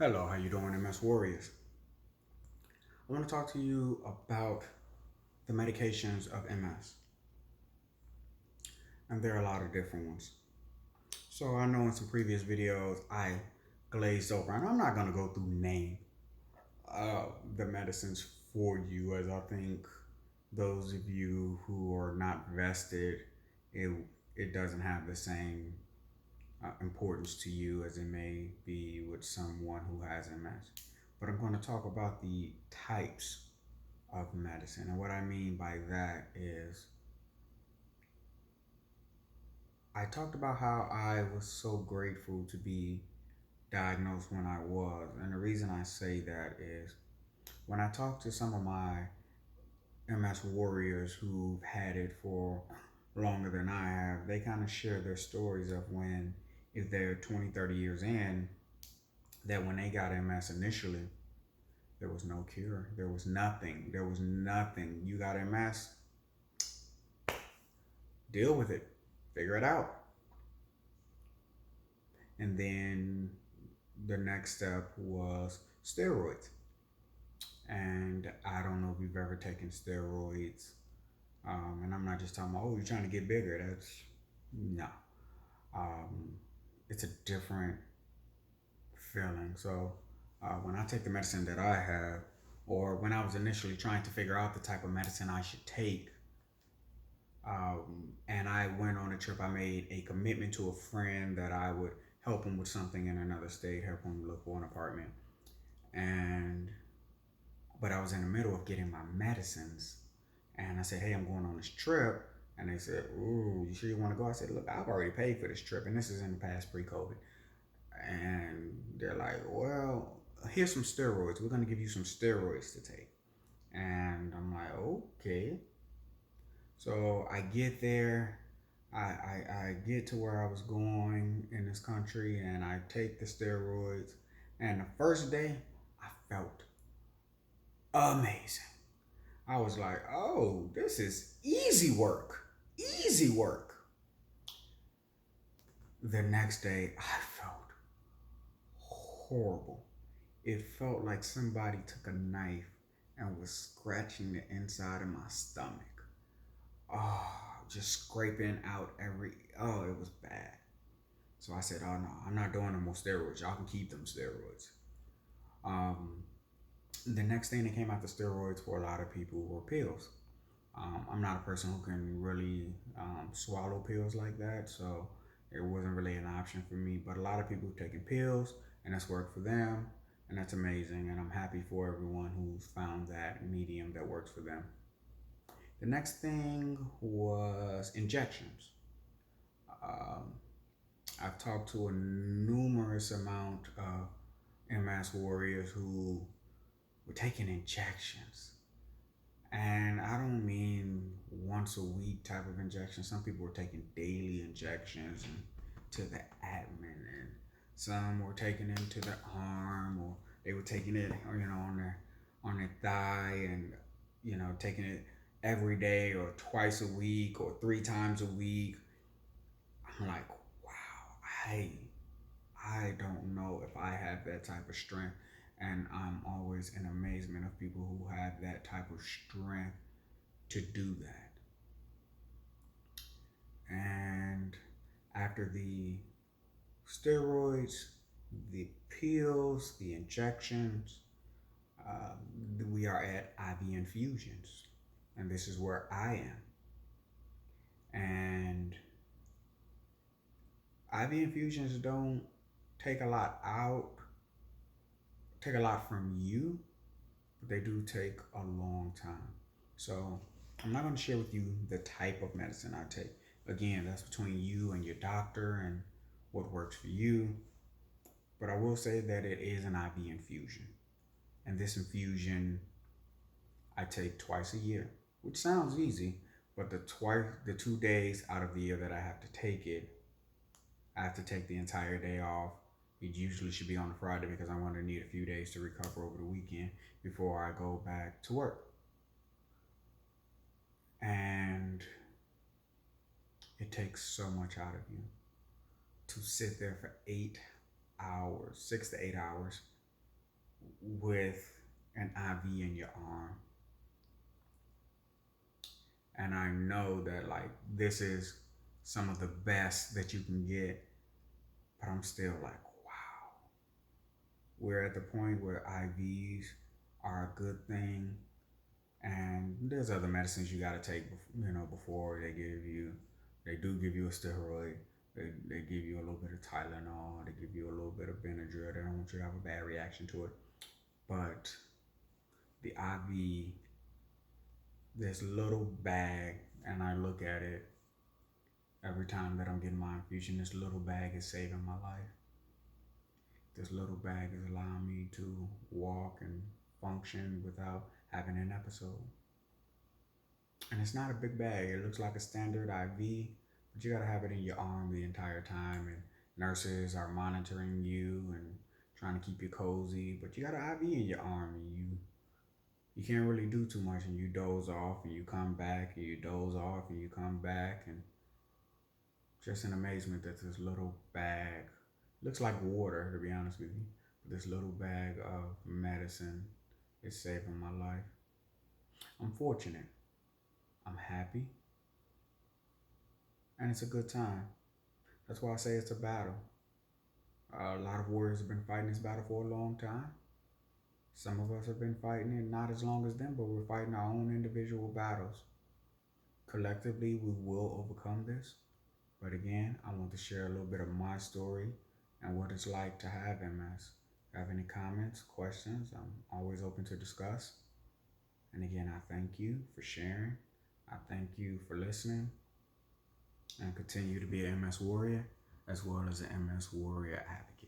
Hello, how you doing, MS Warriors? I want to talk to you about the medications of MS, and there are a lot of different ones. So I know in some previous videos I glazed over, and I'm not going to go through name uh, the medicines for you, as I think those of you who are not vested, it it doesn't have the same importance to you as it may be with someone who has MS. But I'm going to talk about the types of medicine. And what I mean by that is, I talked about how I was so grateful to be diagnosed when I was. And the reason I say that is when I talk to some of my MS warriors who've had it for longer than I have, they kind of share their stories of when, if they're 20, 30 years in, that when they got MS initially, there was no cure. There was nothing. There was nothing. You got MS, deal with it, figure it out. And then the next step was steroids. And I don't know if you've ever taken steroids. And I'm not just talking about, oh, you're trying to get bigger. That's no. Um, it's a different feeling. So when I take the medicine that I have, or when I was initially trying to figure out the type of medicine I should take, and I went on a trip. I made a commitment to a friend that I would help him with something in another state, help him look for an apartment. And but I was in the middle of getting my medicines, and I said, "Hey, I'm going on this trip." And they said, "Ooh, you sure you want to go?" I said, "Look, I've already paid for this trip, and this is in the past pre-COVID." And they're like, "Well, here's some steroids. We're gonna give you some steroids to take." And I'm like, "Okay." So I get there, I get to where I was going in this country, and I take the steroids. And the first day, I felt amazing. I was like, oh, this is easy work. Easy work. The next day, I felt horrible. It felt like somebody took a knife and was scratching the inside of my stomach. Oh, just scraping out oh, it was bad. So I said, oh no, I'm not doing no more steroids. Y'all can keep them steroids. Um, the next thing that came out the steroids for a lot of people were pills. I'm not a person who can really swallow pills like that, so it wasn't really an option for me. But a lot of people have taken pills, and that's worked for them, and that's amazing. And I'm happy for everyone who's found that medium that works for them. The next thing was injections. Um, I've talked to a numerous amount of MS warriors who were taking injections. And I don't mean once a week type of injection. Some people were taking daily injections to the abdomen, and some were taking it to their arm, or they were taking it, on their thigh, and taking it every day, or twice a week, or three times a week. I'm like, wow, I don't know if I have that type of strength. And I'm always in amazement of people who have that type of strength to do that. And after the steroids, the pills, the injections, we are at IV infusions. And this is where I am. And IV infusions don't take a lot out, take a lot from you, but they do take a long time. So I'm not going to share with you the type of medicine I take. Again, that's between you and your doctor and what works for you. But I will say that it is an IV infusion. And this infusion I take twice a year, which sounds easy, but the 2 days out of the year that I have to take it, I have to take the entire day off. It usually should be on a Friday because I'm going to need a few days to recover over the weekend before I go back to work. And it takes so much out of you to sit there for 8 hours, 6 to 8 hours, with an IV in your arm. And I know that like this is some of the best that you can get, but I'm still like, wow. We're at the point where IVs are a good thing, and there's other medicines you got to take, before they do give you a steroid. They give you a little bit of Tylenol. They give you a little bit of Benadryl. They don't want you to have a bad reaction to it. But the IV, this little bag, and I look at it every time that I'm getting my infusion. This little bag is saving my life. This little bag is allowing me to walk and function without having an episode. And it's not a big bag. It looks like a standard IV, but you gotta have it in your arm the entire time. And nurses are monitoring you and trying to keep you cozy. But you got an IV in your arm, and you can't really do too much. And you doze off, and you come back, and you doze off, and you come back, and just in amazement that this little bag looks like water, to be honest with you. But this little bag of medicine is saving my life. I'm fortunate. I'm happy, and it's a good time. That's why I say it's a battle. A lot of warriors have been fighting this battle for a long time. Some of us have been fighting it not as long as them, but we're fighting our own individual battles. Collectively, we will overcome this. But again, I want to share a little bit of my story and what it's like to have MS. If you have any comments, questions, I'm always open to discuss. And again, I thank you for sharing. I thank you for listening, and continue to be an MS warrior as well as an MS warrior advocate.